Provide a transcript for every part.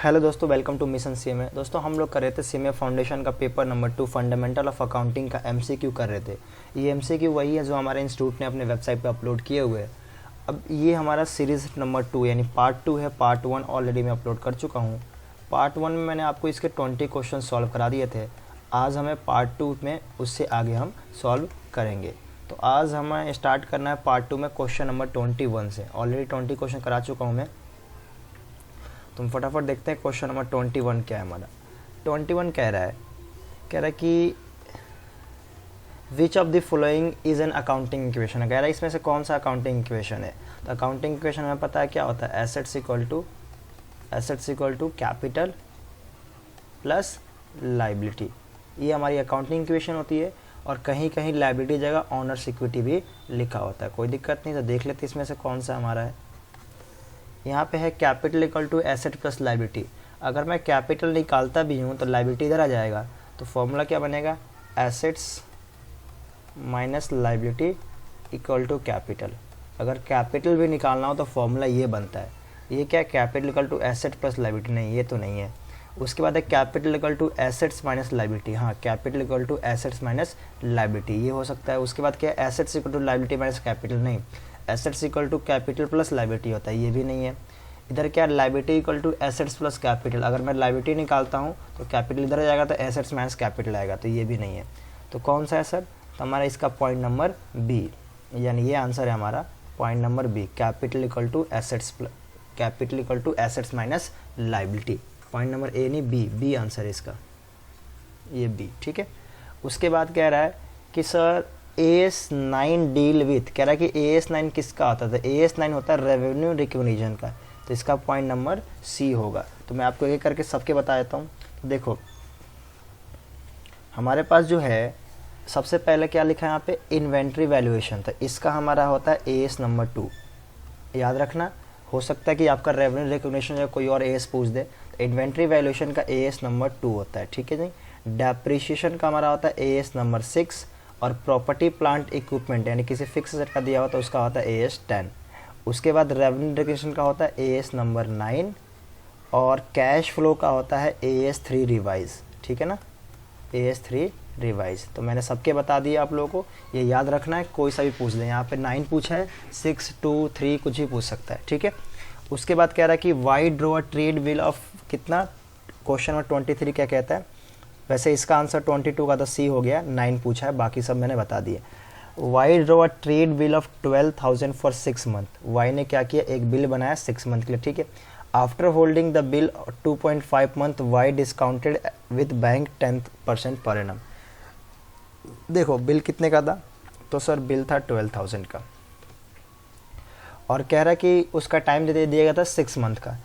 Hello दोस्तों, welcome two mission CMA. दोस्तों हम लोग कर रहे थे सीएमए फाउंडेशन का paper number 2 fundamental of accounting का एमसीक्यू कर रहे थे। ये एमसीक्यू वही है जो हमारे इंस्टीट्यूट ने अपने वेबसाइट पे अपलोड किए हुए हैं। अब ये हमारा सीरीज़ नंबर 2 यानी पार्ट 2 है। पार्ट 1 ऑलरेडी मैं अपलोड कर चुका हूँ। पार्ट 1 में मैंने आपको इसके 20 क्वेश्चन सॉल्व करा दिए थे। आज हमें पार्ट 2 में उससे आगे हम सॉल्व करेंगे। तो आज हमें स्टार्ट करना है पार्ट 2 में क्वेश्चन नंबर 21 से। ऑलरेडी 20 क्वेश्चन करा चुका हूँ मैं। तुम फटाफट देखते हैं क्वेश्चन नंबर 21 क्या है हमारा। 21 कह रहा है कि विच of the following is an accounting equation. कह रहा है इसमें से कौन सा अकाउंटिंग इक्वेशन है। तो अकाउंटिंग इक्वेशन हमें पता है क्या होता है, assets equal to capital plus liability. ये हमारी अकाउंटिंग इक्वेशन होती है और कहीं कहीं लाइबिलिटी जगह ऑनर्स इक्विटी भी लिखा होता है। कोई दिक्कत नहीं। तो देख लेते इसमें से कौन सा हमारा है। यहाँ पे है capital equal to asset plus liability. अगर मैं कैपिटल निकालता भी हूँ तो लाइबिलिटी इधर आ जाएगा। तो फॉर्मूला क्या बनेगा, assets minus liability equal to capital. अगर कैपिटल भी निकालना हो तो फॉर्मूला ये बनता है। ये क्या है, capital equal to asset plus liability. नहीं, ये तो नहीं है। उसके बाद है capital equal to assets minus liability. हाँ, capital equal to assets minus liability ये हो सकता है। उसके बाद क्या है, assets equal to liability minus capital. नहीं, assets equal to capital plus liability होता है। ये भी नहीं है। इधर क्या, liability equal to assets plus capital. अगर मैं लाइबिलिटी निकालता हूँ तो कैपिटल इधर आ जाएगा, तो एसेट्स माइनस कैपिटल आएगा। तो ये भी नहीं है। तो कौन सा है सर, तो हमारा इसका पॉइंट नंबर बी, यानी ये आंसर है हमारा point number B, capital equal to assets minus liability. Point number A नहीं, बी आंसर है इसका, ये बी। ठीक है। उसके बाद कह रहा है कि सर AS9 डील विथ, कह रहा है कि AS9 किसका होता था। AS9 होता है रेवेन्यू रिकग्निशन का। तो इसका पॉइंट नंबर सी होगा। तो मैं आपको एक करके सबके बता देता हूँ। तो देखो हमारे पास जो है सबसे पहले क्या लिखा है यहाँ पे, इन्वेंट्री वैल्यूएशन। तो इसका हमारा होता है AS नंबर 2। याद रखना, हो सकता है कि आपका रेवेन्यू रिकग्निशन या कोई और AS पूछ दे। तो इन्वेंट्री वैल्यूएशन का AS नंबर 2 होता है। ठीक है जी। डेप्रिशिएशन का हमारा होता है AS नंबर 6 और प्रॉपर्टी प्लांट इक्विपमेंट यानी किसी फिक्स एसेट का दिया होता है उसका होता है AS 10। उसके बाद रेवेन्यू रिकग्निशन का होता है AS नंबर 9 और कैश फ्लो का होता है AS 3 रिवाइज। ठीक है ना, AS 3 रिवाइज। तो मैंने सबके बता दिया आप लोगों को, ये याद रखना है। कोई सा भी पूछ दें, यहाँ पे 9 पूछा है, 6, 2, 3 कुछ भी पूछ सकता है। ठीक है। उसके बाद कह रहा है कि Y draw a trade bill of कितना, क्वेश्चन नंबर 23 क्या कहता है। वैसे इसका आंसर 22 का तो सी हो गया, 9 पूछा है, बाकी सब मैंने बता दिए। Y draw a trade bill of 12,000 for 6 month. Y ने क्या किया, एक बिल बनाया 6 मंथ के लिए। ठीक है। After holding the bill 2.5 month, Y discounted with bank 10% per annum. देखो बिल कितने का था, तो सर बिल था 12,000 का और कह रहा कि उसका टाइम दिया गया था 6 मंथ का।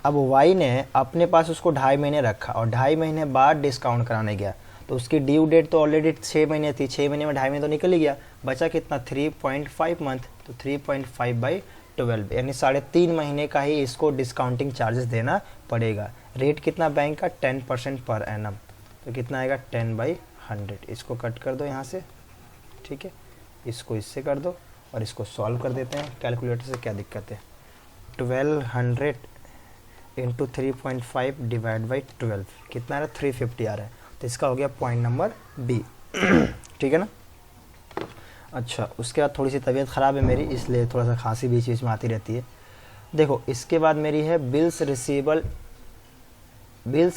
अब वाई ने अपने पास उसको 2.5 महीने रखा और 2.5 महीने बाद डिस्काउंट कराने गया। तो उसकी ड्यू डेट तो ऑलरेडी 6 महीने थी, 6 महीने में 2.5 महीने तो निकल ही गया, बचा कितना 3.5 मंथ। तो 3.5/12 यानी 3.5 महीने का ही इसको डिस्काउंटिंग चार्जेस देना पड़ेगा। रेट कितना बैंक का, 10% पर एनम। तो कितना आएगा 10/100। इसको कट कर दो यहाँ से। ठीक है, इसको इससे कर दो और इसको सॉल्व कर देते हैं कैलकुलेटर से, क्या दिक्कत है। 1200 इंटू 3.5 डिवाइड बाई 12 कितना आ रहा है, 350 आ रहा है। तो इसका हो गया पॉइंट नंबर बी। ठीक है ना। अच्छा, उसके बाद थोड़ी सी तबीयत ख़राब है मेरी, इसलिए थोड़ा सा खांसी बीच बीच में आती रहती है। देखो इसके बाद मेरी है bills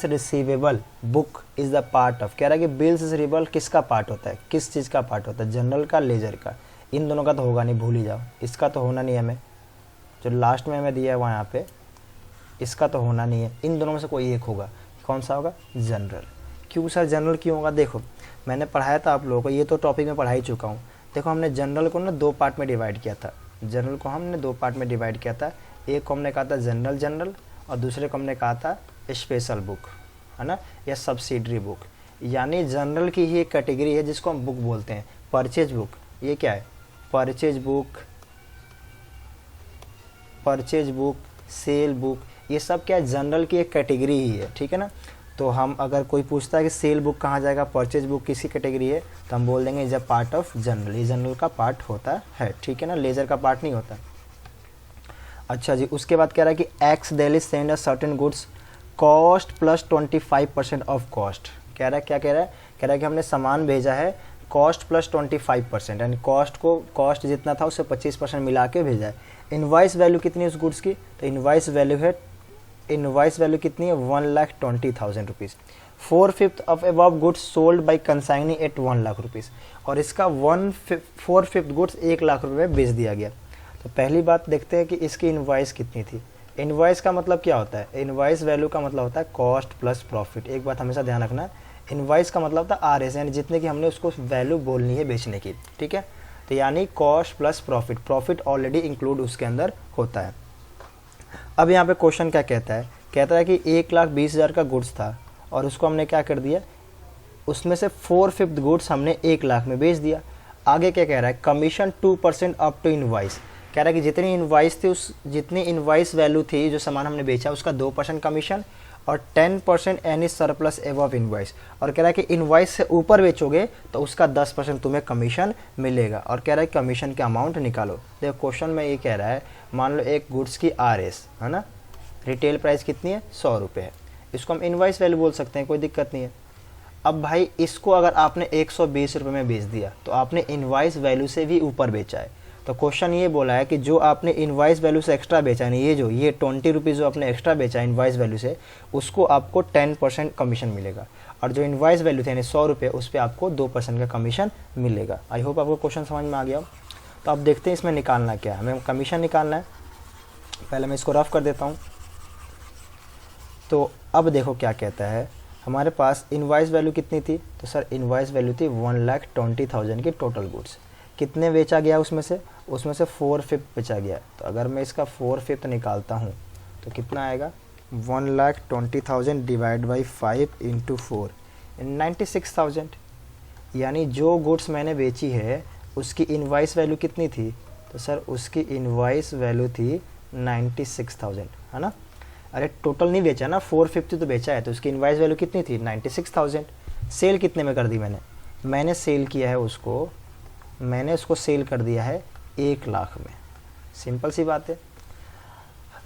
receivable book is the part of. कह रहा है कि बिल्स रिसीवेबल किसका पार्ट होता है, किस चीज़ का पार्ट होता है, जनरल का, लेजर का। इन दोनों का तो होगा नहीं, भूल ही जाओ। इसका तो होना नहीं है हमें, जो लास्ट में हमें दिया है वहाँ पे, इसका तो होना नहीं है। इन दोनों में से कोई एक होगा। कौन सा होगा, जनरल। क्यों सर जनरल क्यों होगा, देखो मैंने पढ़ाया था आप लोगों को, ये तो टॉपिक में पढ़ा ही चुका हूँ। देखो हमने जनरल को ना 2 पार्ट में डिवाइड किया था। जनरल को हमने 2 पार्ट में डिवाइड किया था। एक को हमने कहा था जनरल और दूसरे को हमने कहा था स्पेशल बुक, है ना, या सब्सिडरी बुक। यानी जनरल की ही एक कैटेगरी है जिसको हम बुक बोलते हैं। परचेज बुक, ये क्या है, परचेज बुक, सेल बुक, ये सब क्या है, जनरल की एक कैटेगरी ही है। ठीक है ना। तो हम अगर कोई पूछता है कि सेल बुक कहाँ जाएगा, परचेज बुक किसी कैटेगरी है, तो हम बोल देंगे is a part of general. ये जनरल का पार्ट होता है। ठीक है ना, लेजर का पार्ट नहीं होता। अच्छा जी, उसके बाद कह रहा है कि x daily send a certain goods cost plus 25% of cost. कह रहा है क्या कह रहा है, कह रहा है कि हमने सामान भेजा है कॉस्ट प्लस 25%, यानी कॉस्ट जितना था उससे 25% मिला के भेजा है। इनवाइस वैल्यू कितनी है उस गुड्स की, तो इनवाइस वैल्यू कितनी है 1,20,000 rupees. 4/5 of above goods sold by consignee at 1 lakh rupees, और इसका 4/5 गुड्स 1 लाख रुपये में बेच दिया गया। तो पहली बात देखते हैं कि इसकी इनवाइस कितनी थी। इनवाइस का मतलब क्या होता है, इनवाइस वैल्यू का मतलब होता है कॉस्ट प्लस प्रॉफिट। एक बात हमेशा ध्यान रखना, इनवाइस का मतलब होता है RS, यानी जितने की हमने उसको वैल्यू बोलनी है बेचने की, ठीक है। तो यानी cost plus profit, profit already include उसके अंदर होता है। अब यहाँ पे क्वेश्चन क्या कहता है कि 1,20,000 का गुड्स था और उसको हमने क्या कर दिया, उसमें से 4/5 गुड्स हमने 1 लाख में बेच दिया। आगे क्या कह रहा है, कमीशन 2% अप टू इनवाइस। कह रहा है कि जितनी इनवाइस थी जितनी इनवाइस वैल्यू थी जो सामान हमने बेचा उसका 2% कमीशन और 10% एनी सरप्लस एबव इनवाइस। और कह रहा है कि इनवाइस से ऊपर बेचोगे तो उसका 10% तुम्हें कमीशन मिलेगा। और कह रहा है कमीशन के अमाउंट निकालो। देखो क्वेश्चन में ये कह रहा है, मान लो एक गुड्स की RS है ना, रिटेल प्राइस कितनी है 100 रुपये है, इसको हम इनवाइस वैल्यू बोल सकते हैं, कोई दिक्कत नहीं है। अब भाई इसको अगर आपने 120 रुपये में बेच दिया तो आपने इनवाइस वैल्यू से भी ऊपर बेचा है। तो क्वेश्चन ये बोला है कि जो आपने इनवाइस वैल्यू से एक्स्ट्रा बेचा है, ये 20 रुपीज़ जो आपने एक्स्ट्रा बेचा है इनवाइस वैल्यू से, उसको आपको 10% कमीशन मिलेगा। और जो इनवाइस वैल्यू थे यानी 100 रुपये, उस पर आपको 2% का कमीशन मिलेगा। आई होप आपको क्वेश्चन समझ में आ गया हो। तो अब देखते हैं इसमें निकालना क्या है, हमें कमीशन निकालना है। पहले मैं इसको रफ कर देता हूँ। तो अब देखो क्या कहता है, हमारे पास इनवाइस वैल्यू कितनी थी, तो सर इनवाइस वैल्यू थी 1,20,000 की टोटल गुड्स। कितने बेचा गया उसमें से 4/5 बेचा गया। तो अगर मैं इसका 4/5 निकालता हूँ तो कितना आएगा, 1,20,000 डिवाइड बाई 5 इंटू 4 96,000। यानी जो गुड्स मैंने बेची है उसकी इनवाइस वैल्यू कितनी थी, तो सर उसकी इनवाइस वैल्यू थी 96,000, है ना। अरे टोटल नहीं बेचा ना, 450 तो बेचा है, तो उसकी इनवाइस वैल्यू कितनी थी 96,000। सेल कितने में कर दी मैंने सेल किया है उसको, मैंने उसको सेल कर दिया है 1 लाख में। सिंपल सी बात है।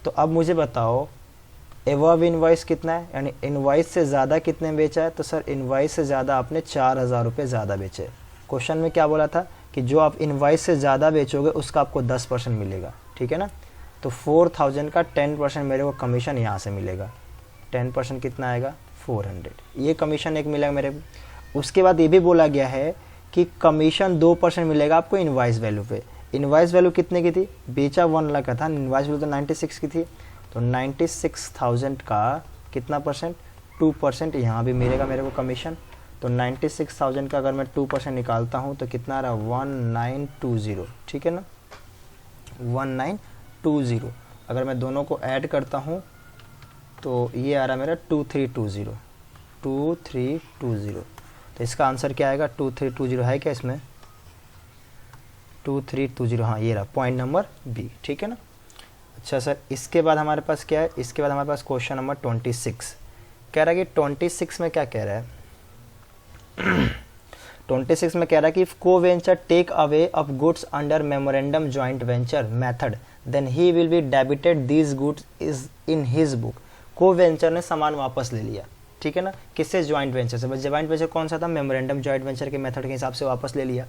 तो अब मुझे बताओ एवव इनवाइस कितना है, यानी इनवाइस से ज़्यादा कितने में बेचा है, तो सर इनवाइस से ज़्यादा आपने 4,000 रुपये ज़्यादा बेचे। क्वेश्चन में क्या बोला था कि जो आप इनवाइस से ज़्यादा बेचोगे उसका आपको 10% मिलेगा, ठीक है ना। तो 4,000 का 10% मेरे को कमीशन यहाँ से मिलेगा। 10% कितना आएगा 400, ये कमीशन एक मिलेगा मेरे को। उसके बाद ये भी बोला गया है कि कमीशन 2% मिलेगा आपको इनवाइस वैल्यू पे। इनवाइस वैल्यू कितने की थी, बेचा 1 लाख का था, इनवाइस वैल्यू तो 96 की थी। तो 96,000 का कितना परसेंट, 2% यहाँ भी मिलेगा मेरे को कमीशन। तो 96,000 का अगर मैं 2% निकालता हूँ तो कितना आ रहा है 1920, ठीक है ना, 1920। अगर मैं दोनों को ऐड करता हूँ तो ये आ रहा है मेरा 2320। तो इसका आंसर क्या आएगा 2320 है क्या इसमें, 2320, हाँ ये रहा पॉइंट नंबर बी, ठीक है ना। अच्छा सर इसके बाद हमारे पास क्या है, इसके बाद हमारे पास क्वेश्चन नंबर 26 कह रहा है कि 26 में क्या कह रहा है 26 में कह रहा है कि if co venture take away of goods under memorandum joint venture method then he will be debited these goods is in his book. Co venture ने सामान वापस ले लिया, ठीक है ना, किससे, जॉइंट वेंचर से। जॉइंट वेंचर कौन सा था, मेमोरेंडम जॉइंट वेंचर के मेथड के हिसाब से वापस ले लिया।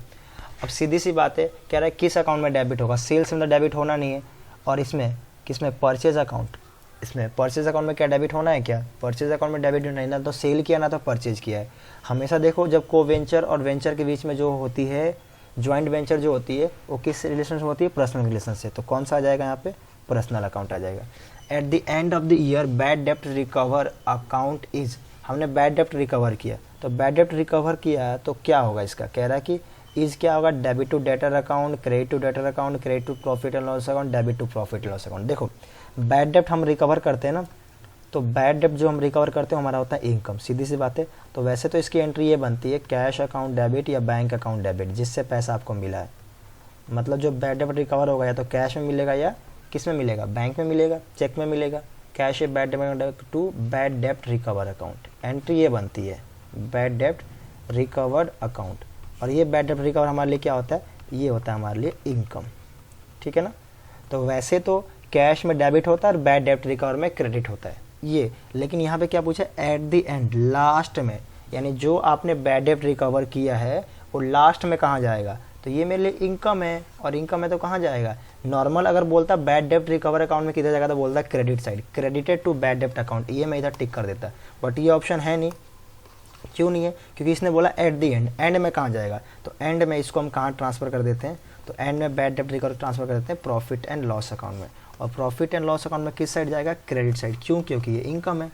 अब सीधी सी बात है, कह रहा है किस अकाउंट में डेबिट होगा, सेल्स में तो डेबिट होना नहीं है, और इसमें किसमें, परचेज अकाउंट। इसमें परचेज अकाउंट में क्या डेबिट होना है, क्या परचेज अकाउंट में डेबिट नहीं, ना तो सेल किया ना तो परचेज किया है। हमेशा देखो जब को वेंचर और वेंचर के बीच में जो होती है जॉइंट वेंचर जो होती है वो किस रिलेशन से होती है, पर्सनल रिलेशन से। तो कौन सा आ जाएगा यहाँ पे, पर्सनल अकाउंट आ जाएगा। At the end of the year bad डेप्ट रिकवर अकाउंट इज, हमने बैड डेप्ट रिकवर किया, तो बैड डेप्ट रिकवर किया तो क्या होगा इसका, कह रहा है कि इज क्या होगा, debit to debtor account, credit to debtor account, credit to profit and loss account, debit to profit and loss account. देखो बैड डेप्ट हम रिकवर करते हैं ना, तो बैड डेप्ट जो हम रिकवर करते हैं हमारा होता है इनकम, सीधी सी बात है। तो वैसे तो इसकी एंट्री ये बनती है कैश अकाउंट डेबिट या बैंक अकाउंट डेबिट, जिससे पैसा आपको मिला है। मतलब जो बैड डेप्ट रिकवर होगा या तो कैश में मिलेगा या किस में मिलेगा, बैंक में मिलेगा, चेक में मिलेगा। कैश है बैड डेप्ट टू बैड डेप्ट रिकवर अकाउंट, एंट्री ये बनती है बैड डेप्ट रिकवर्ड अकाउंट। और ये बैड डेप्ट रिकवर हमारे लिए क्या होता है, ये होता है हमारे लिए इनकम, ठीक है ना। तो वैसे तो कैश में डेबिट होता है और बैड डेप्ट रिकवर में क्रेडिट होता है, ये, लेकिन यहाँ पे क्या पूछा, एट द एंड, लास्ट में, यानी जो आपने बैड डेब्ट रिकवर किया है वो लास्ट में कहाँ जाएगा, तो ये मेरे लिए इनकम है, और इनकम है तो कहाँ जाएगा, नॉर्मल अगर बोलता बैड डेब्ट रिकवर अकाउंट में किधर जाएगा तो बोलता credit side, credited to bad डेब्ट अकाउंट, ये मैं इधर टिक कर देता, बट ये ऑप्शन है नहीं। क्यों नहीं है, क्योंकि इसने बोला एट द एंड, एंड में कहाँ जाएगा, तो एंड में इसको हम कहाँ ट्रांसफ़र कर देते हैं, तो एंड में बैड डेब्ट रिकवर ट्रांसफ़र कर देते हैं प्रॉफिट एंड लॉस अकाउंट में, और प्रॉफिट एंड लॉस अकाउंट में किस साइड जाएगा, क्रेडिट साइड, क्यों, क्योंकि ये इनकम है,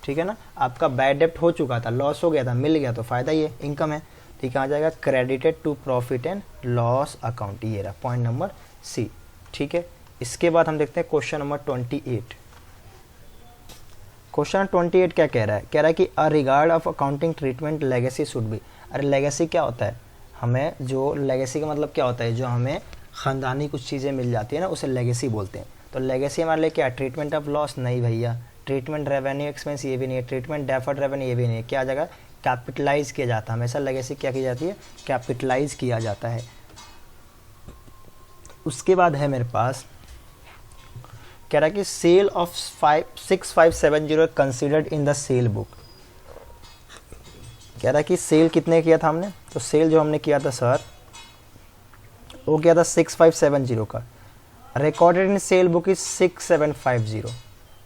ठीक है ना, आपका बैड डेब्ट हो चुका था, लॉस हो गया था, मिल गया तो फ़ायदा ये इनकम है, ठीक है, आ जाएगा credited to profit and loss account, ये रहा पॉइंट नंबर सी, ठीक है। इसके बाद हम देखते हैं क्वेश्चन नंबर 28। क्वेश्चन 28 क्या कह रहा है, कह रहा है कि a regard of accounting treatment legacy should be. अरे लेगेसी क्या होता है, हमें जो लेगेसी का मतलब क्या होता है, जो हमें ख़ानदानी कुछ चीज़ें मिल जाती है ना, उसे लेगेसी बोलते हैं। तो लेगेसी हमारे लिए क्या, ट्रीटमेंट ऑफ लॉस, नहीं भैया, ट्रीटमेंट रेवेन्यू एक्सपेंस ये भी नहीं है, ट्रीटमेंट डेफर्ड रेवेन्यू ये भी नहीं है, क्या आ जाएगा, कैपिटलाइज किया जाता है, हमेशा लेगेसी क्या की जाती है, कैपिटलाइज किया जाता है। उसके बाद है मेरे पास, कह रहा है कि sale of 6570 considered in the sale book. कह रहा है कि सेल कितने किया था हमने, तो सेल जो हमने किया था सर वो किया था 6570 का, recorded in cell book is 6750,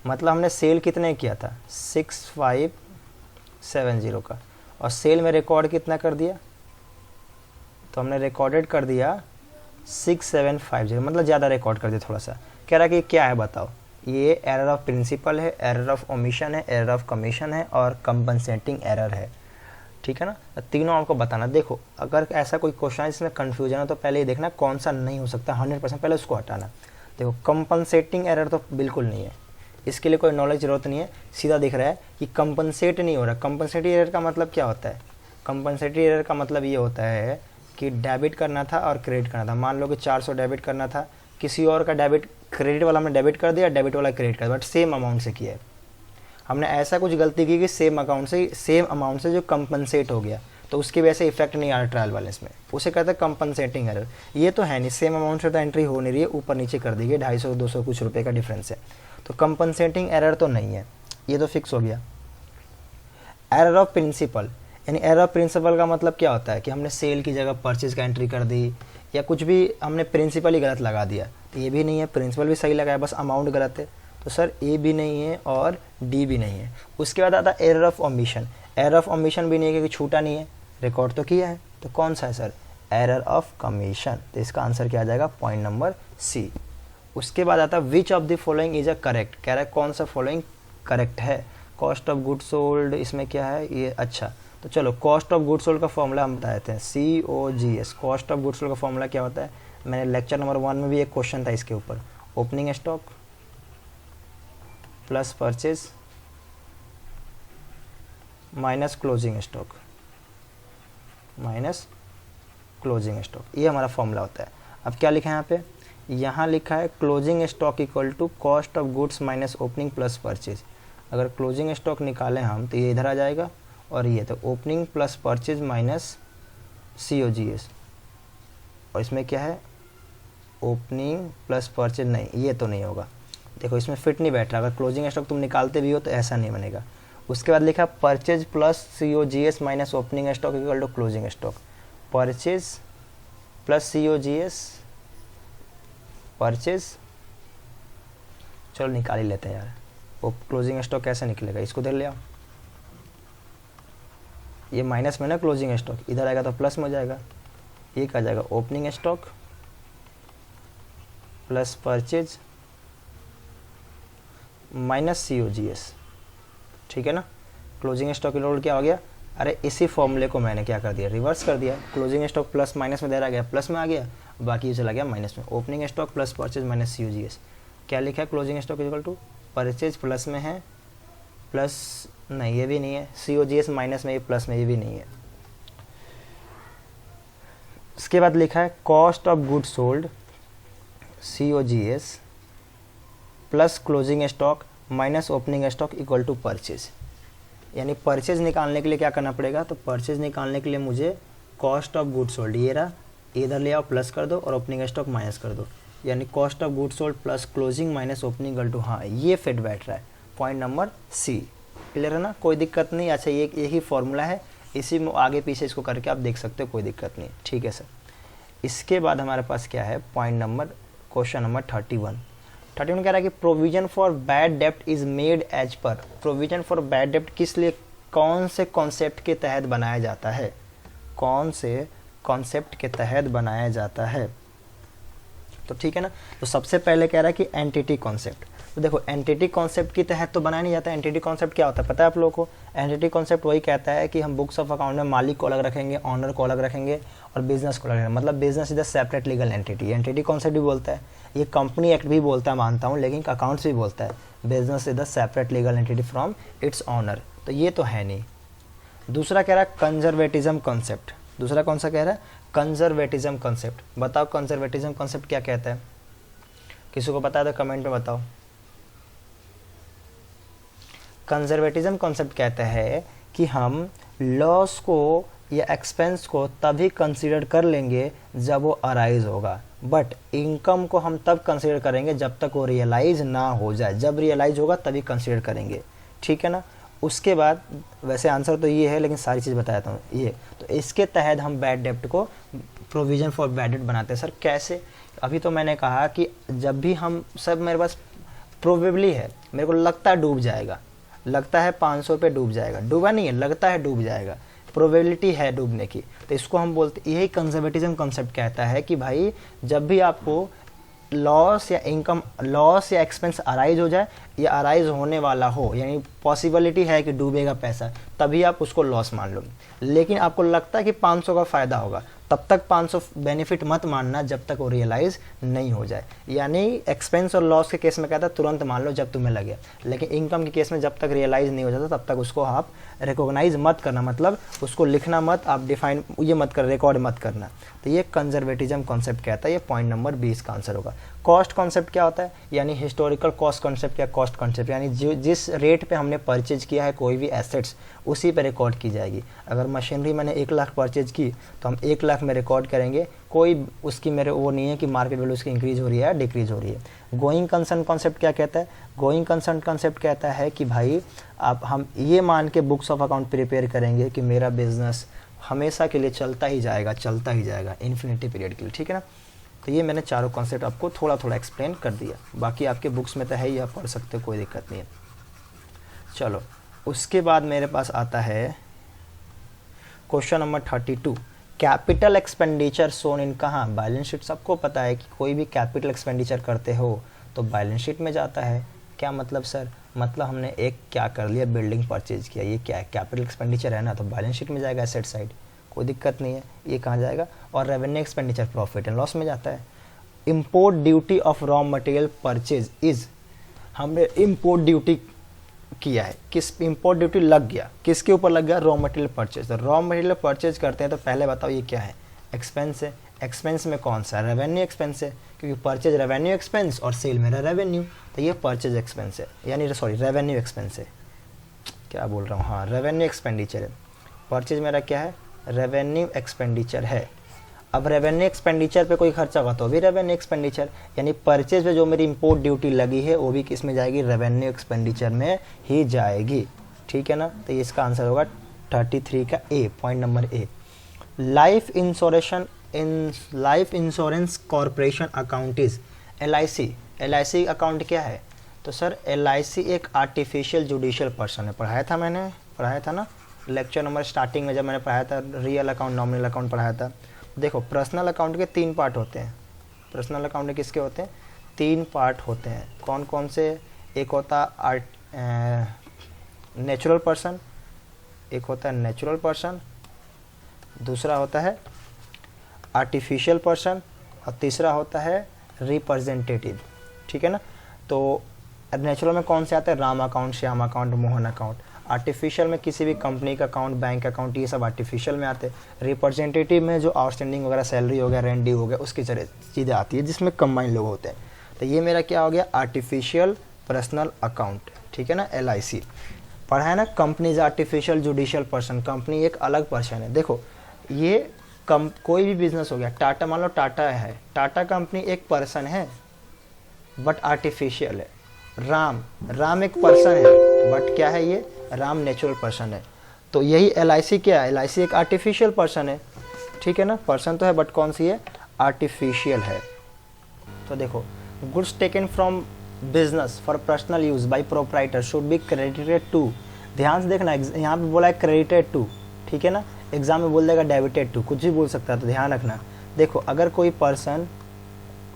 मतलब हमने सेल कितने किया था 6570 का, और सेल में रिकॉर्ड कितना कर दिया, तो हमने रिकॉर्डेड कर दिया 6750, मतलब ज़्यादा रिकॉर्ड कर दिया थोड़ा सा। कह रहा है कि क्या है बताओ, ये एरर ऑफ प्रिंसिपल है, एरर ऑफ ओमिशन है, एरर ऑफ कमीशन है, और कंपनसेटिंग एरर है, ठीक है ना, तीनों आपको बताना। देखो अगर ऐसा कोई क्वेश्चन है जिसमें कन्फ्यूजन हो तो पहले ये देखना कौन सा नहीं हो सकता 100%, पहले उसको हटाना। देखो कंपनसेटिंग एरर तो बिल्कुल नहीं है, इसके लिए कोई नॉलेज ज़रूरत नहीं है, सीधा दिख रहा है कि कंपनसेट नहीं हो रहा। कंपनसेटिंग एरर का मतलब क्या होता है, कंपनसेटिंग एरर का मतलब ये होता है कि डेबिट करना था और क्रेडिट करना था, मान लो कि 400 डेबिट करना था, किसी और का डेबिट, क्रेडिट वाला हमने डेबिट कर दिया, डेबिट वाला क्रेडिट कर दिया, बट सेम अमाउंट से किया है। हमने ऐसा कुछ गलती की कि सेम अमाउंट से जो कंपनसेट हो गया, तो उसकी वजह से इफेक्ट नहीं आ रहा ट्रायल बैलेंस में, उसे कहते हैं कंपनसेटिंग एरर। ये तो है नहीं, सेम अमाउंट से तो एंट्री हो नहीं रही है, ऊपर नीचे कर दी गई, 250-200 कुछ रुपये का डिफरेंस है, तो कंपनसेटिंग एरर तो नहीं है, ये तो फिक्स हो गया। एरर ऑफ प्रिंसिपल, यानी एरर ऑफ प्रिंसिपल का मतलब क्या होता है कि हमने सेल की जगह परचेज का एंट्री कर दी, या कुछ भी हमने प्रिंसिपल ही गलत लगा दिया, तो ये भी नहीं है, प्रिंसिपल भी सही लगाया, बस अमाउंट गलत है, तो सर ए भी नहीं है और डी भी नहीं है। उसके बाद आता है error of omission, error of omission भी नहीं है क्योंकि छूटा नहीं है, रिकॉर्ड तो किया है, तो कौन सा है सर, एरर ऑफ कमीशन, तो इसका आंसर क्या आ जाएगा, पॉइंट नंबर सी। उसके बाद आता है विच of the following is a correct, कह रहा है कौन सा फॉलोइंग करेक्ट है। कॉस्ट ऑफ गुड सोल्ड, इसमें क्या है ये, अच्छा तो चलो कॉस्ट ऑफ गुड सोल्ड का फॉर्मूला हम बता देते हैं, COGS। Cost of good sold का फॉर्मूला क्या होता है, मैंने लेक्चर नंबर 1 में भी एक क्वेश्चन था इसके ऊपर, opening stock plus purchase minus closing stock, ये हमारा फॉर्मूला होता है। अब क्या लिखा है यहाँ पे, यहाँ लिखा है closing stock equal to cost of goods minus opening plus purchase. अगर क्लोजिंग स्टॉक निकालें हम तो ये इधर आ जाएगा, और ये तो opening plus purchase minus COGS, और इसमें क्या है ओपनिंग प्लस परचेज, नहीं ये तो नहीं होगा, देखो इसमें फिट नहीं बैठ रहा, अगर क्लोजिंग स्टॉक तुम निकालते भी हो तो ऐसा नहीं बनेगा। उसके बाद लिखा purchase plus COGS minus opening stock equal to closing stock, purchase plus COGS, purchase, चलो निकाल ही लेते हैं यार, वो क्लोजिंग स्टॉक कैसे निकलेगा, इसको इधर ले आओ, ये माइनस में ना क्लोजिंग स्टॉक, इधर आएगा तो प्लस में हो जाएगा, ये क्या जाएगा opening stock plus purchase minus COGS, ठीक है ना। क्लोजिंग स्टॉक इक्वल क्या हो गया, अरे इसी फॉर्मूले को मैंने क्या कर दिया, रिवर्स कर दिया, क्लोजिंग स्टॉक प्लस माइनस में दे रहा गया, प्लस में आ गया, बाकी ये चला गया माइनस में। Opening stock plus purchase minus COGS, क्या लिखा है closing stock equal to purchase plus में है, प्लस नहीं ये भी नहीं है, COGS माइनस में, ये प्लस में, ये भी नहीं है। उसके बाद लिखा है cost of good sold COGS plus closing stock minus opening stock equal to purchase, यानी परचेज निकालने के लिए क्या करना पड़ेगा, तो परचेज निकालने के लिए मुझे कॉस्ट ऑफ गुड सोल्ड, ये रहा, इधर ले आओ प्लस कर दो और ओपनिंग स्टॉक माइनस कर दो, यानी cost of good sold plus closing minus opening equal to, हाँ ये फिट बैठ रहा है, पॉइंट नंबर सी। क्लियर है ना, कोई दिक्कत नहीं। अच्छा ये यही फॉर्मूला है, इसी में आगे पीछे इसको करके आप देख सकते हो, कोई दिक्कत नहीं। ठीक है सर, इसके बाद हमारे पास क्या है, पॉइंट नंबर क्वेश्चन नंबर 31 कह रहा है कि प्रोविजन फॉर बैड डेप्ट is made as per. Provision for bad डेप्ट किस लिए, कौन से कॉन्सेप्ट के तहत बनाया जाता है, कौन से कॉन्सेप्ट के तहत बनाया जाता है। तो ठीक है ना, तो सबसे पहले कह रहा है कि एंटिटी कॉन्सेप्ट। तो देखो एंटिटी कॉन्सेप्ट के तहत तो बनाया नहीं जाता। एंटिटी कॉन्सेप्ट क्या होता है पता है आप लोगों को? एंटिटी कॉन्सेप्ट वही कहता है कि हम बुक्स ऑफ अकाउंट में मालिक को अलग रखेंगे, ऑनर को अलग रखेंगे और बिजनेस को अलग रखेंगे। मतलब business is a separate legal entity. Entity concept भी बोलता है, ये कंपनी एक्ट भी बोलता है मानता हूँ, लेकिन अकाउंट्स भी बोलता है business is the separate legal entity from its owner. तो ये तो है नहीं। दूसरा कह रहा है कंजर्वेटिज्म कॉन्सेप्ट। दूसरा कौन सा कह रहा है? Conservatism concept. बताओ कंजर्वेटिज्म कॉन्सेप्ट क्या कहता है? किसी को पता है तो कमेंट में बताओ। कंजर्वेटिज्म कॉन्सेप्ट कहता है कि हम लॉस को या एक्सपेंस को तभी कंसीडर कर लेंगे जब वो अराइज होगा, बट इनकम को हम तब कंसीडर करेंगे जब तक वो रियलाइज ना हो जाए। जब रियलाइज होगा तभी कंसीडर करेंगे। ठीक है ना। उसके बाद वैसे आंसर तो ये है, लेकिन सारी चीज़ बताता हूँ ये। तो इसके तहत हम बैड डेप्ट को प्रोविजन फॉर बैड डेप्ट बनाते हैं। सर कैसे? अभी तो मैंने कहा कि जब भी हम सब, मेरे पास प्रोबेबली है, मेरे को लगता है डूब जाएगा, लगता है 500 पे डूब जाएगा, डूबा नहीं है, लगता है डूब जाएगा, प्रोबेबिलिटी है डूबने की, तो इसको हम बोलते, यही कंजर्वेटिज्म कॉन्सेप्ट कहता है कि भाई जब भी आपको लॉस या इनकम, लॉस या एक्सपेंस अराइज हो जाए या अराइज होने वाला हो, यानी पॉसिबिलिटी है कि डूबेगा पैसा, तभी आप उसको लॉस मान लो। लेकिन आपको लगता है कि 500 का फ़ायदा होगा, तब तक 500 बेनिफिट मत मानना जब तक वो रियलाइज़ नहीं हो जाए। यानी एक्सपेंस और लॉस के केस में कहता है तुरंत मान लो जब तुम्हें लगे, लेकिन इनकम के केस में जब तक रियलाइज़ नहीं हो जाता तब तक उसको आप रिकॉग्नाइज मत करना, मतलब उसको लिखना मत, आप डिफाइन ये मत कर, रिकॉर्ड मत करना। तो ये कंजर्वेटिज्म कॉन्सेप्ट कहता है, ये पॉइंट नंबर 20 का आंसर होगा। कॉस्ट कॉन्सेप्ट क्या होता है? यानी हिस्टोरिकल कॉस्ट कॉन्सेप्ट या कॉस्ट कॉन्सेप्ट, यानी जिस रेट पे हमने परचेज किया है कोई भी एसेट्स, उसी पे रिकॉर्ड की जाएगी। अगर मशीनरी मैंने 1 लाख परचेज की तो हम 1 लाख में रिकॉर्ड करेंगे, कोई उसकी मेरे वो नहीं है कि मार्केट वैल्यू उसकी इंक्रीज हो रही है या डिक्रीज हो रही है। गोइंग कंसर्न कॉन्सेप्ट क्या कहता है? गोइंग कंसर्न कॉन्सेप्ट कहता है कि भाई अब हम ये मान के बुक्स ऑफ अकाउंट प्रिपेयर करेंगे कि मेरा बिजनेस हमेशा के लिए चलता ही जाएगा इन्फिनिटी पीरियड के लिए। ठीक है ना। तो ये मैंने चारों कॉन्सेप्ट आपको थोड़ा थोड़ा एक्सप्लेन कर दिया, बाकी आपके बुक्स में तो है ही, आप पढ़ सकते हो, कोई दिक्कत नहीं है। चलो उसके बाद मेरे पास आता है क्वेश्चन नंबर 32, कैपिटल एक्सपेंडिचर सोन इन कहाँ? Balance sheet. सबको पता है कि कोई भी कैपिटल एक्सपेंडिचर करते हो तो बैलेंस शीट में जाता है। क्या मतलब सर? मतलब हमने एक क्या कर लिया, बिल्डिंग परचेज किया, ये क्या है? कैपिटल एक्सपेंडिचर है ना, तो बैलेंस शीट में जाएगा, एसेट साइड, कोई दिक्कत नहीं है। ये कहाँ जाएगा? और revenue expenditure profit and loss में जाता है। Import duty of raw material purchase is, हमने इम्पोर्ट ड्यूटी किया है, किस इम्पोर्ट ड्यूटी लग गया, किसके ऊपर लग गया? Raw material purchase. तो रॉ मटेरियल परचेज करते हैं तो पहले बताओ ये क्या है? एक्सपेंस है। एक्सपेंस में कौन सा? रेवेन्यू एक्सपेंस है, क्योंकि परचेज रेवेन्यू एक्सपेंस और सेल मेरा रेवेन्यू, तो ये परचेज एक्सपेंस है, यानी सॉरी रेवेन्यू एक्सपेंस है, क्या बोल रहा हूँ, हाँ रेवेन्यू एक्सपेंडिचर है। परचेज मेरा क्या है? रेवेन्यू एक्सपेंडिचर है। अब रेवेन्यू एक्सपेंडिचर पे कोई खर्चा होगा तो भी रेवेन्यू एक्सपेंडिचर, यानी परचेज पे जो मेरी इंपोर्ट ड्यूटी लगी है वो भी किस में जाएगी? रेवेन्यू एक्सपेंडिचर में ही जाएगी। ठीक है ना। तो इसका आंसर होगा 33 का A, point number A. Life insurance corporation account is LIC। LIC account क्या है? तो सर LIC एक आर्टिफिशियल जुडिशियल पर्सन है। मैंने पढ़ाया था ना लेक्चर नंबर स्टार्टिंग में, जब मैंने पढ़ाया था रियल अकाउंट, नॉमिनल अकाउंट पढ़ाया था। देखो पर्सनल अकाउंट के 3 पार्ट होते हैं। पर्सनल अकाउंट के किसके होते हैं? 3 पार्ट होते हैं। कौन कौन से? एक होता नेचुरल पर्सन, एक होता है नेचुरल पर्सन, दूसरा होता है आर्टिफिशियल पर्सन और तीसरा होता है रिप्रेजेंटेटिव। ठीक है ना। तो नेचुरल में कौन से आते हैं? Ram account, Shyam account, Mohan account. Artificial में किसी भी कंपनी का अकाउंट, बैंक अकाउंट, ये सब आर्टिफिशियल में आते हैं। रिप्रेजेंटेटिव में जो आउटस्टैंडिंग वगैरह, सैलरी हो गया, रेंट ड्यू हो गया, उसकी चीज़ें आती है जिसमें कंबाइन लोग होते हैं। तो ये मेरा क्या हो गया? Artificial personal account. ठीक है ना। LIC पढ़ा है ना। Companies artificial judicial person, company एक अलग पर्सन है। देखो ये कोई भी बिजनेस हो गया, टाटा मान लो, टाटा है, टाटा कंपनी एक पर्सन है बट आर्टिफिशियल है। राम, राम एक पर्सन है, बट क्या है ये, राम नेचुरल पर्सन है। तो यही LIC क्या है, LIC एक आर्टिफिशियल पर्सन है, ठीक है ना, पर्सन तो है बट कौन सी है, आर्टिफिशियल है। तो देखो, goods taken from business for personal use by proprietor should be credited to, ध्यान से देखना, यहाँ पे बोला है क्रेडिटेड टू, ठीक है ना, एग्जाम में बोल देगा डेबिटेड टू, कुछ भी बोल सकता है, तो ध्यान रखना। देखो, अगर कोई पर्सन,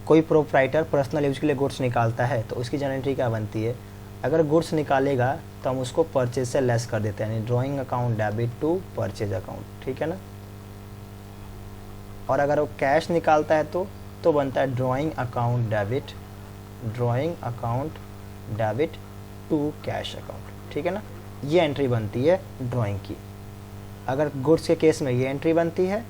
कोई प्रोप्राइटर पर्सनल यूज के लिए गुड्स निकालता है तो उसकी जनरेटरी क्या बनती है, अगर गुड्स निकालेगा तो हम उसको परचेज से लेस कर देते हैं, यानी drawing account debit to purchase account, ठीक है ना। और अगर वो कैश निकालता है तो बनता है drawing account debit, drawing account debit to cash account, ठीक है ना। ये एंट्री बनती है ड्राइंग की, अगर गुड्स के केस में ये एंट्री बनती है,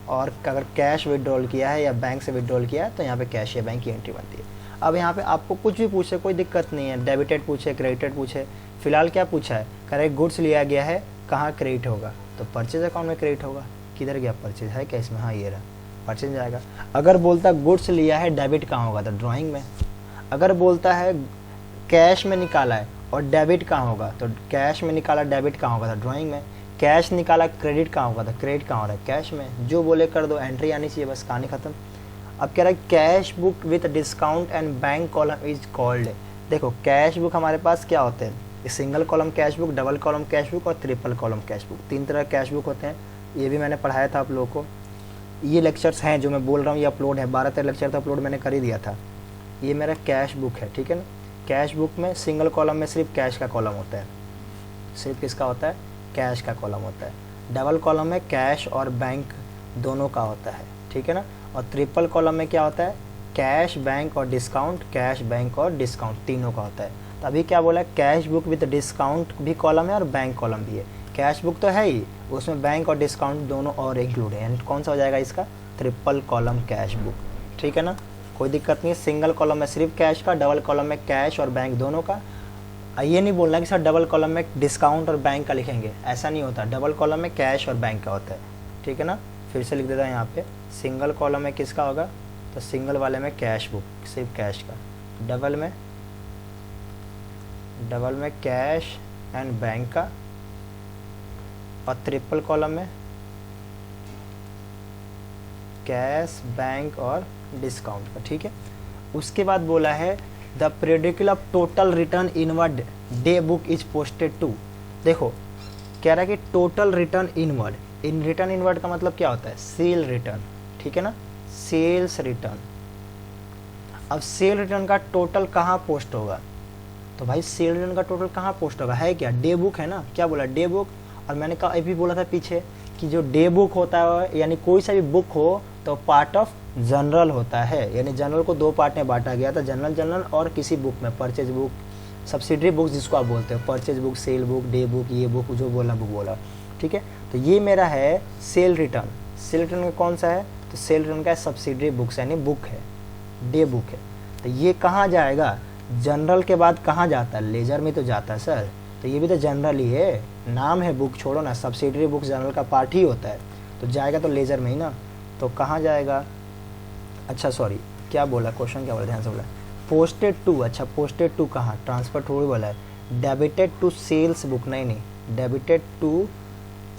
और अगर कैश विड्रॉल किया है या बैंक से विड्रॉल किया है तो यहाँ पे कैश या बैंक की एंट्री बनती है। अब यहाँ पे आपको कुछ भी पूछे कोई दिक्कत नहीं है, डेबिटेड पूछे, क्रेडिटेड पूछे, फिलहाल क्या पूछा है, करेक्ट गुड्स लिया गया है, कहाँ क्रेडिट होगा, तो परचेज अकाउंट में क्रेडिट होगा। किधर गया परचेज, है क्या इसमें, हाँ ये रहा, परचेज जाएगा। अगर बोलता गुड्स लिया है डेबिट कहाँ होगा, तो ड्राइंग में। अगर बोलता है कैश में निकाला है और डेबिट कहाँ होगा, तो कैश में निकाला डेबिट कहाँ होगा, तो ड्राइंग में। कैश निकाला क्रेडिट कहाँ होगा, तो क्रेडिट कहाँ हो रहा है, कैश में। जो बोले कर दो, एंट्री आनी चाहिए, बस कहानी खत्म। अब कह रहा है cash book with discount and bank column is called. देखो, कैश बुक हमारे पास क्या होते हैं, single column cash book, double column cash book और ट्रिपल कॉलम कैश बुक, 3 तरह कैश बुक होते हैं। ये भी मैंने पढ़ाया था आप लोगों को। ये लेक्चर्स हैं जो मैं बोल रहा हूँ, ये अपलोड है, 12-13 लेक्चर तो अपलोड मैंने कर ही दिया था। ये मेरा कैश बुक है, ठीक है ना। कैश बुक में सिंगल कॉलम में सिर्फ कैश का कॉलम होता है, सिर्फ किसका होता है, कैश का कॉलम होता है। डबल कॉलम में कैश और बैंक दोनों का होता है, ठीक है ना। और ट्रिपल कॉलम में क्या होता है, कैश, बैंक और डिस्काउंट, कैश, बैंक और डिस्काउंट तीनों का होता है। तो अभी क्या बोला, कैश बुक विद डिस्काउंट भी कॉलम है और बैंक कॉलम भी है। कैश बुक तो है ही, उसमें बैंक और डिस्काउंट दोनों और इंक्लूड है, यानी कौन सा हो जाएगा इसका, ट्रिपल कॉलम कैश बुक, ठीक है ना। कोई दिक्कत नहीं है, सिंगल कॉलम में सिर्फ कैश का, डबल कॉलम में कैश और बैंक दोनों का। ये नहीं बोलना कि सर डबल कॉलम में डिस्काउंट और बैंक का लिखेंगे, ऐसा नहीं होता, डबल कॉलम में कैश और बैंक का होता है, ठीक है ना। फिर से लिख देता है यहाँ पे, सिंगल कॉलम में किसका होगा, तो सिंगल वाले में कैश बुक, सिर्फ कैश का, डबल में कैश एंड बैंक का, और ट्रिपल कॉलम में कैश, बैंक और डिस्काउंट का, ठीक है। उसके बाद बोला है the periodical of total return inward day book is posted to. देखो, कह रहा है कि टोटल रिटर्न इनवर्ड, इन रिटर्न इनवर्ड का मतलब क्या होता है, सेल रिटर्न, ठीक है ना, सेल्स रिटर्न। अब सेल रिटर्न का टोटल कहाँ पोस्ट होगा, तो भाई सेल रिटर्न का टोटल कहाँ पोस्ट होगा, है क्या, डे बुक है ना, क्या बोला, डे बुक। और मैंने कहा अभी बोला था पीछे कि जो डे बुक होता है, यानी कोई सा भी बुक हो तो पार्ट ऑफ जनरल होता है, यानी जनरल को 2 पार्ट में बांटा गया था, जनरल और किसी बुक में, परचेज बुक, सब्सिडरी बुक जिसको आप बोलते हो, purchase book, cell book, day book, ये बुक जो बोला बुक बोला, ठीक है। तो ये मेरा है सेल रिटर्न। सेल रिटर्न में कौन सा है, तो सेल रिटर्न का सब्सिडरी बुक्स, यानी बुक है, डे बुक है। तो ये कहाँ जाएगा, जनरल के बाद कहाँ जाता है, लेजर में तो जाता है सर, तो ये भी तो जनरल ही है, नाम है बुक, छोड़ो ना, सब्सिडरी बुक जनरल का पार्ट ही होता है, तो जाएगा तो लेजर में ही ना। तो कहाँ जाएगा, अच्छा सॉरी क्या बोला, क्वेश्चन क्या बोला, ध्यान से बोला, पोस्टेड टू। अच्छा, पोस्टेड टू कहाँ, ट्रांसफर थोड़ी बोला है, डेबिटेड टू सेल्स बुक, नहीं, debited to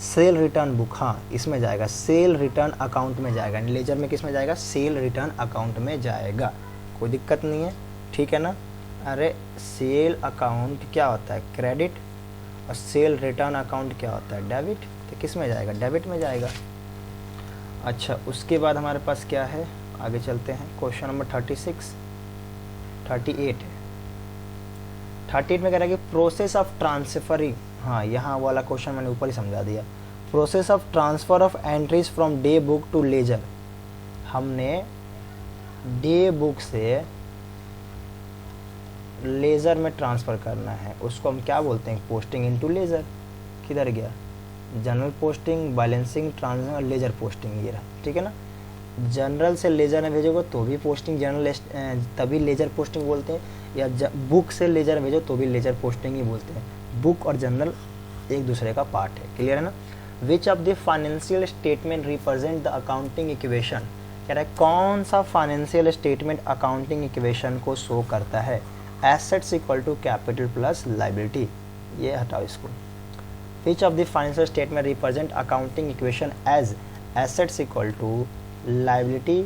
sale return book, हाँ इसमें जाएगा, सेल रिटर्न अकाउंट में जाएगा, लेजर में किस में जाएगा, सेल रिटर्न अकाउंट में जाएगा, कोई दिक्कत नहीं है, ठीक है ना। अरे सेल अकाउंट क्या होता है, क्रेडिट, और सेल रिटर्न अकाउंट क्या होता है, डेबिट, तो किस में जाएगा, डेबिट में जाएगा। अच्छा, उसके बाद हमारे पास क्या है, आगे चलते हैं, क्वेश्चन नंबर 38 है। 38 में कह रहा है कि प्रोसेस ऑफ ट्रांसफरिंग, हाँ यहाँ वाला क्वेश्चन मैंने ऊपर ही समझा दिया, process of transfer of entries from day book to ledger. हमने डे बुक से लेजर में ट्रांसफ़र करना है, उसको हम क्या बोलते हैं, पोस्टिंग इनटू लेजर। किधर गया, general posting, balancing, transfer, ledger posting, ये रहा, ठीक है ना। जनरल से लेजर में भेजोगे तो भी पोस्टिंग जनरल, तभी लेजर पोस्टिंग बोलते हैं, या बुक से लेजर भेजो तो भी लेजर पोस्टिंग ही बोलते हैं। बुक और जनरल एक दूसरे का पार्ट है, क्लियर है ना। Which of the financial statement represent the accounting equation, कह रहा है कौन सा फाइनेंशियल स्टेटमेंट अकाउंटिंग इक्वेशन को शो करता है। Assets equal to capital plus liability, ये हटाओ इसको। Which of the financial statement represent accounting equation as assets equal to liability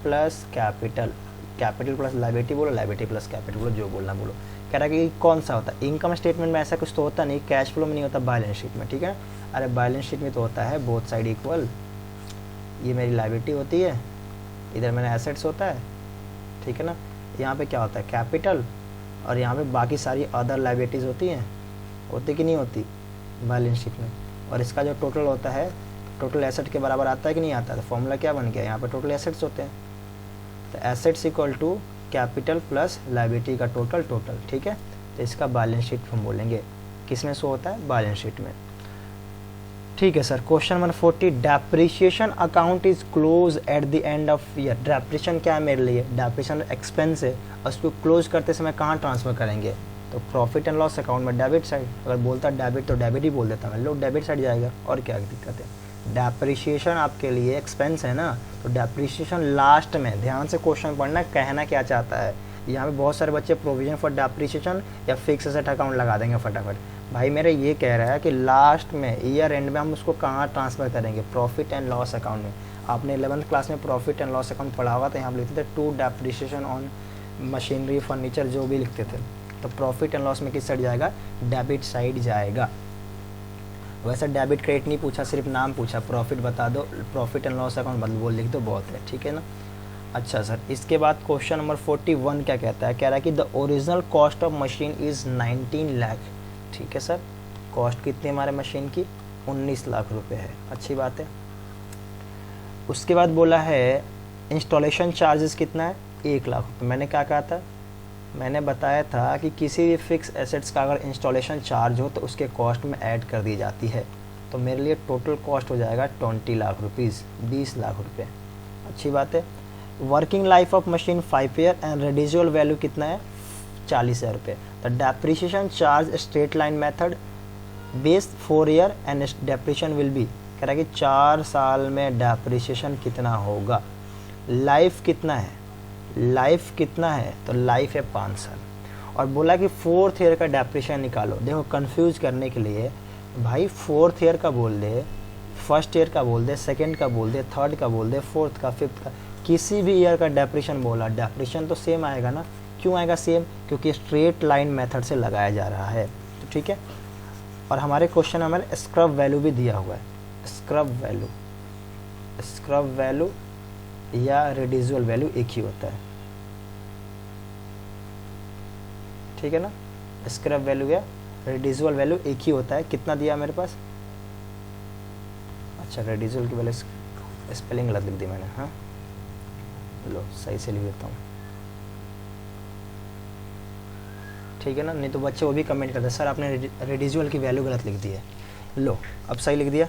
plus capital, capital plus liability बोलो, लाइबिलिटी प्लस कैपिटल बोलो, जो बोलना बोलो। कह रहा है कि कौन सा होता है, इनकम स्टेटमेंट में ऐसा कुछ तो होता नहीं, कैश फ्लो में नहीं होता, बैलेंस शीट में, ठीक है। अरे बैलेंस शीट में तो होता है बोथ साइड इक्वल, ये मेरी लाइबिलिटी होती है, इधर मेरा एसेट्स होता है, ठीक है ना। यहाँ पे क्या होता है कैपिटल, और यहाँ पे बाकी सारी अदर लाइबिलिटीज़ होती हैं, होती कि नहीं होती बैलेंस शीट में। और इसका जो टोटल होता है, टोटल एसेट के बराबर आता है कि नहीं आता है, तो फॉर्मूला क्या बन गया, यहाँ पे टोटल एसेट्स होते हैं, तो assets equal to capital plus liability का टोटल, ठीक है। तो इसका बैलेंस शीट हम बोलेंगे, किस में शो होता है, बैलेंस शीट में, ठीक है sir. Question number 40, depreciation account is close eight the end of year. Depreciation क्या है मेरे लिए, डेप्रिसिएशन एक्सपेंस है, और उसको क्लोज करते समय कहाँ ट्रांसफर करेंगे, तो प्रॉफिट एंड लॉस अकाउंट में, डेबिट साइड। अगर बोलता डेबिट तो डेबिट ही बोल देता मैं, लो डेबिट साइड जाएगा, और क्या दिक्कत है। डेप्रिसिएशन आपके लिए एक्सपेंस है ना, तो डेप्रिसिएशन लास्ट में, ध्यान से क्वेश्चन पढ़ना, कहना क्या चाहता है। यहाँ पे बहुत सारे बच्चे प्रोविजन फॉर डेप्रिसिएशन या फिक्स एसेट अकाउंट लगा देंगे फटाफट। भाई मेरा ये कह रहा है कि लास्ट में, ईयर एंड में हम उसको कहाँ ट्रांसफ़र करेंगे, प्रॉफिट एंड लॉस अकाउंट में। आपने 11th क्लास में प्रॉफिट एंड लॉस अकाउंट पढ़ा हुआ था, यहाँ पे लिखते थे to depreciation on machinery furniture, जो भी लिखते थे, तो प्रॉफिट एंड लॉस में किस साइड जाएगा, डेबिट साइड जाएगा। वैसे डेबिट क्रेडिट नहीं पूछा, सिर्फ नाम पूछा, प्रॉफिट बता दो, प्रॉफिट एंड लॉस अकाउंट बदल वो लिख दो, बहुत है, ठीक है ना। अच्छा सर, इसके बाद क्वेश्चन नंबर 41 क्या कहता है, कह रहा है कि the original cost of machine is 19 lakh, ठीक है सर। कॉस्ट कितनी हमारे मशीन की, 19 लाख रुपए है, अच्छी बात है। उसके बाद बोला है इंस्टॉलेशन चार्जेस कितना है, 1 लाख रुपये। मैंने क्या कहा था, मैंने बताया था कि किसी भी फिक्स एसेट्स का अगर इंस्टॉलेशन चार्ज हो तो उसके कॉस्ट में ऐड कर दी जाती है। तो मेरे लिए टोटल कॉस्ट हो जाएगा 20 लाख रुपीज़, 20 लाख रुपए, अच्छी बात है। Working life of machine 5 year and residual value कितना है, 40,000 रुपये। The depreciation charge straight line method based 4 year and depreciation will be, कह रहा है कि 4 साल में डेप्रिसिएशन कितना होगा। लाइफ कितना है, लाइफ कितना है, तो लाइफ है 5 साल। और बोला कि 4th ईयर का डेप्रिसिएशन निकालो। देखो कंफ्यूज करने के लिए भाई 4th ईयर का बोल दे, 1st ईयर का बोल दे, 2nd का बोल दे, 3rd का बोल दे, 4th का, 5th का, किसी भी ईयर का डेप्रिसिएशन बोला, डेप्रिसिएशन तो सेम आएगा ना। क्यों आएगा सेम, क्योंकि स्ट्रेट लाइन मेथड से लगाया जा रहा है, तो ठीक है। और हमारे क्वेश्चन हमारे स्क्रब वैल्यू भी दिया हुआ है, स्क्रब वैल्यू, स्क्रब वैल्यू या रेडिजुअल वैल्यू एक ही होता है, ठीक है ना। स्क्रब वैल्यू या रेडिजुअल वैल्यू एक ही होता है। कितना दिया मेरे पास, अच्छा रेडिजुअल की वैल्यू स्पेलिंग गलत लिख दी मैंने, हाँ लो सही से लिख देता हूँ, ठीक है ना। नहीं तो बच्चे वो भी कमेंट करते सर आपने रेडिजुअल की वैल्यू गलत लिख दी है। लो अब सही लिख दिया।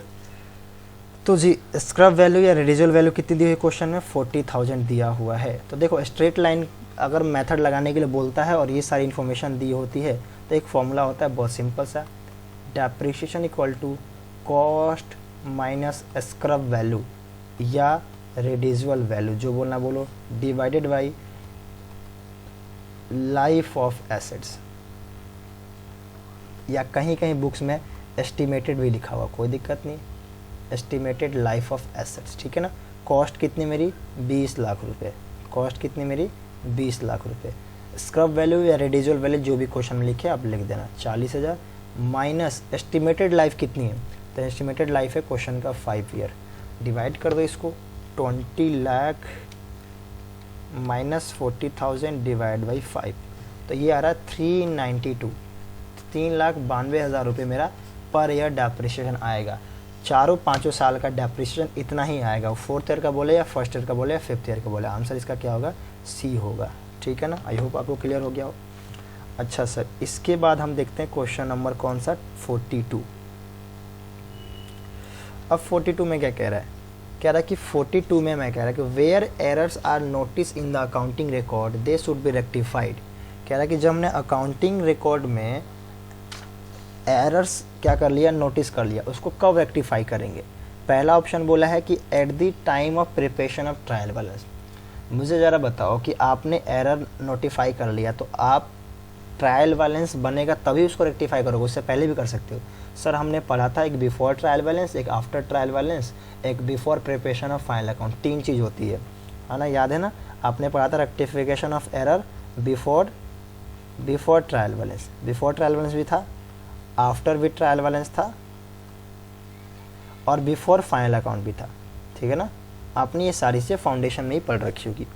तो जी स्क्रब वैल्यू या रेडिजुअल वैल्यू कितनी दी हुई क्वेश्चन में, 40,000 दिया हुआ है। तो देखो स्ट्रेट लाइन अगर मेथड लगाने के लिए बोलता है और ये सारी इन्फॉर्मेशन दी होती है तो एक फॉर्मूला होता है बहुत सिंपल सा, depreciation equal to cost minus scrap value या रेडिजुअल वैल्यू, जो बोलना बोलो, divided by life of assets, या कहीं कहीं बुक्स में एस्टिमेटेड भी लिखा हुआ, कोई दिक्कत नहीं, एस्टिमेटेड लाइफ ऑफ एसेट्स, ठीक है ना। कॉस्ट कितनी मेरी 20 लाख रुपए, कॉस्ट कितनी मेरी 20 लाख रुपए। स्क्रब वैल्यू या रेडिजुअल वैल्यू जो भी क्वेश्चन में लिखे आप लिख देना, 40,000 माइनस एस्टिमेटेड लाइफ कितनी है, तो एस्टिमेटेड लाइफ है क्वेश्चन का 5 ईयर। डिवाइड कर दो इसको, 20 लाख माइनस 40,000 डिवाइड बाई 5, तो ये आ रहा है 392, 3,92,000 रुपये मेरा पर ईयर डेप्रिसिएशन आएगा। चारों पाँचों साल का डेप्रिसिएशन इतना ही आएगा, 4th ईयर का बोले या 1st ईयर का बोले या 5th ईयर का बोले, आंसर इसका क्या होगा, सी होगा, ठीक है ना। आई होप आपको क्लियर हो गया हो। अच्छा सर, इसके बाद हम देखते हैं क्वेश्चन नंबर कौन सा, 42। अब 42 में क्या कह रहा है, कह रहा है कि 42 में मैं कह रहा है कि where errors are notice in the accounting record they should be rectified. कह रहा है कि जब हमने अकाउंटिंग रिकॉर्ड में एरर्स क्या कर लिया, नोटिस कर लिया, उसको कब रेक्टिफाई करेंगे। पहला ऑप्शन बोला है कि at the time of preparation of trial balance. मुझे ज़रा बताओ कि आपने एरर नोटिफाई कर लिया तो आप ट्रायल बैलेंस बनेगा तभी उसको रेक्टिफाई करोगे, उससे पहले भी कर सकते हो। सर हमने पढ़ा था एक बिफोर ट्रायल बैलेंस, एक आफ्टर ट्रायल बैलेंस, एक before preparation of final account, 3 चीज़ होती है ना, याद है ना? आपने पढ़ा था rectification of error before trial balance, before trial balance भी था, आफ्टर विद ट्रायल बैलेंस था, और बिफोर फाइनल अकाउंट भी था, ठीक है ना? आपने ये सारी चीज़ें फाउंडेशन में ही पढ़ रखी होगी।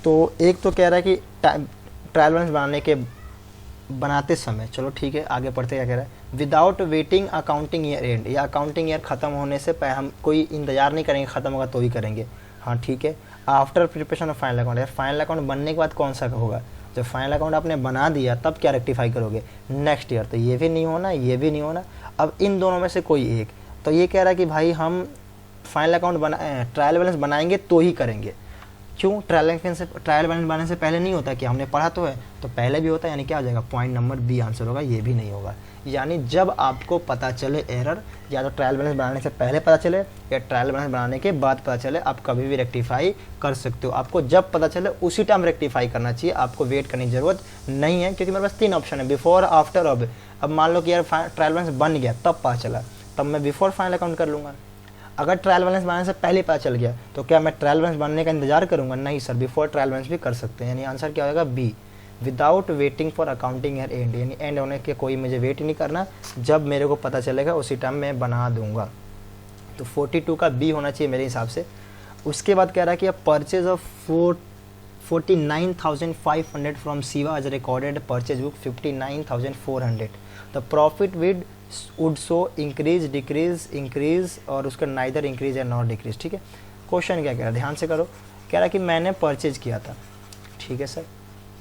तो एक तो कह रहा है कि ट्रायल बैलेंस बनाते समय, चलो ठीक है आगे पढ़ते क्या कह रहा है, without waiting accounting year and, या अकाउंटिंग ईयर ख़त्म होने से पहले हम कोई इंतजार नहीं करेंगे, ख़त्म होगा तो ही करेंगे, हाँ ठीक है। After preparation of final account, यार फाइनल अकाउंट बनने के बाद कौन सा होगा, जब फाइनल अकाउंट आपने बना दिया तब क्या रेक्टिफाई करोगे नेक्स्ट ईयर, तो ये भी नहीं होना, ये भी नहीं होना। अब इन दोनों में से कोई एक, तो ये कह रहा है कि भाई हम फाइनल अकाउंट ट्रायल बैलेंस बनाएंगे तो ही करेंगे। क्यों? ट्रायल बैलेंस बनाने से पहले नहीं होता कि हमने पढ़ा तो है, तो पहले भी होता है, यानी क्या हो जाएगा, पॉइंट नंबर बी आंसर होगा, ये भी नहीं होगा। यानी जब आपको पता चले एरर, या तो ट्रायल बैलेंस बनाने से पहले पता चले या ट्रायल बैलेंस बनाने के बाद पता चले, आप कभी भी रेक्टिफाई कर सकते हो। आपको जब पता चले उसी टाइम रेक्टिफाई करना चाहिए, आपको वेट करने की जरूरत नहीं है, क्योंकि मेरे पास 3 ऑप्शन है, बिफोर, आफ्टर, अब मान लो कि यार ट्रायल बैलेंस बन गया तब पता चला, तब मैं बिफोर फाइनल अकाउंट कर लूँगा। अगर ट्रायल बैलेंस बनाने से पहले पता चल गया तो क्या मैं ट्रायल बैलेंस बनने का इंतजार करूंगा? नहीं सर, बिफोर ट्रायल बैलेंस भी कर सकते हैं, यानी आंसर क्या होगा, B, without waiting for accounting year end, यानी एंड होने के कोई मुझे वेट नहीं करना, जब मेरे को पता चलेगा उसी टाइम मैं बना दूंगा। तो 42 का बी होना चाहिए मेरे हिसाब से। उसके बाद कह रहा है कि purchase of 49,500 from Shiva as recorded purchase book 59,400, the profit with would so increase, decrease, increase, और उसका neither increase and not decrease, ठीक है। क्वेश्चन क्या कह रहा है, ध्यान से करो। कह रहा है कि मैंने परचेज किया था, ठीक है सर,